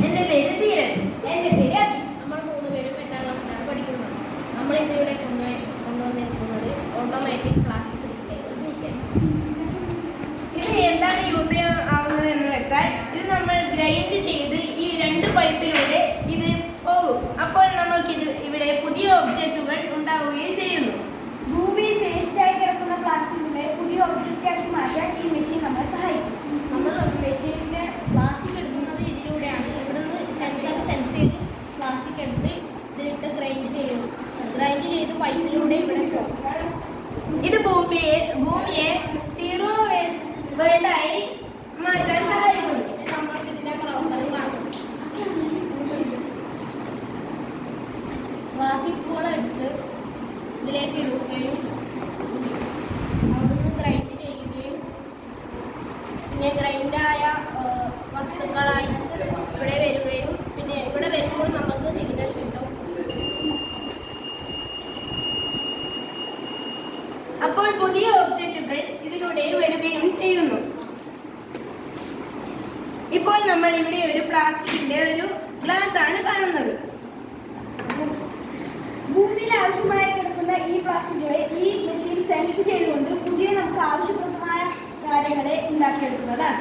എൻ്റെ പേര് ധീരജ്. എൻ്റെ പേര് അതി. നമ്മൾ 3 പേരും 8ാം ക്ലാസ്സിലാണ് പഠിക്കുന്നത്. നമ്മൾ ഇന്നിവിടെ കൊണ്ടുവന്നിരിക്കുന്നത് ഓട്ടോമാറ്റിക് പ്ലാസ്റ്റിക് റീസൈക്കിൾ മെഷീൻ. ഇത് എന്താണ് യൂസ് ചെയ്യാവുന്നത് എന്ന് വെച്ചാൽ ഇത് നമ്മൾ ഗ്രൈൻഡ് ചെയ്ത് ഈ 2 പൈപ്പിലൂടെ ഇത് പോകും. അപ്പോൾ നമ്മൾക്ക് ഇവിടെ പുതിയ ഒബ്ജക്റ്റുകൾ ഉണ്ടാവുകയും ചെയ്യുന്നു. ഭൂമിയിൽ വേസ്റ്റായി കിടക്കുന്ന പ്ലാസ്റ്റിക്കിലെ പുതിയ ഒബ്ജക്റ്റാക്കി മാറ്റാൻ ഈ മെഷീൻ നമ്മളെ സഹായിക്കും. നമ്മൾ മെഷീനിലെ പ്ലാസ്റ്റിക് എടുക്കുന്നത് ഇതിലൂടെയാണ്. ഇവിടുന്ന് സെൻസ് ചെയ്ത് പ്ലാസ്റ്റിക് എടുത്ത് ഇതിലിട്ട് ഗ്രൈൻഡ് ചെയ്ത് പൈപ്പിലൂടെ ഇവിടെ പോകും. ഇത് ഭൂമിയെ സീറോ വേസ്റ്റ് വേൾഡായി മാറ്റാൻ സഹായിക്കുന്നു. നമ്മൾക്ക് ഇതിൻ്റെ പ്രവർത്തനം കാണും. പ്ലാസ്റ്റിക് ബോൾ എടുത്ത് ഇതിലേക്ക് ഇടുകയും അവിടുന്ന് ഗ്രൈൻഡ് ചെയ്യുകയും പിന്നെ ഗ്രൈൻഡായ വസ്തുക്കളായി ഇവിടെ വരികയും പിന്നെ ഇവിടെ വരുമ്പോൾ നമുക്ക് സിഗ്നൽ കിട്ടും. അപ്പോൾ പുതിയ ഒബ്ജക്റ്റുകൾ ഇതിലൂടെ വരികയും ചെയ്യുന്നു. ഇപ്പോൾ നമ്മൾ ഇവിടെ ഒരു പ്ലാസ്റ്റിക്കിന്റെ ഒരു ഗ്ലാസ് ആണ് കാണുന്നത്. ഭൂമിയിൽ ആവശ്യമായി കിടക്കുന്ന ഈ പ്ലാസ്റ്റിക്കുകളെ ഈ മെഷീൻ സെൻസ് ചെയ്തുകൊണ്ട് പുതിയ നമുക്ക് ആവശ്യപ്രദമായ കാര്യങ്ങളെ ഉണ്ടാക്കിയെടുക്കുന്നതാണ്.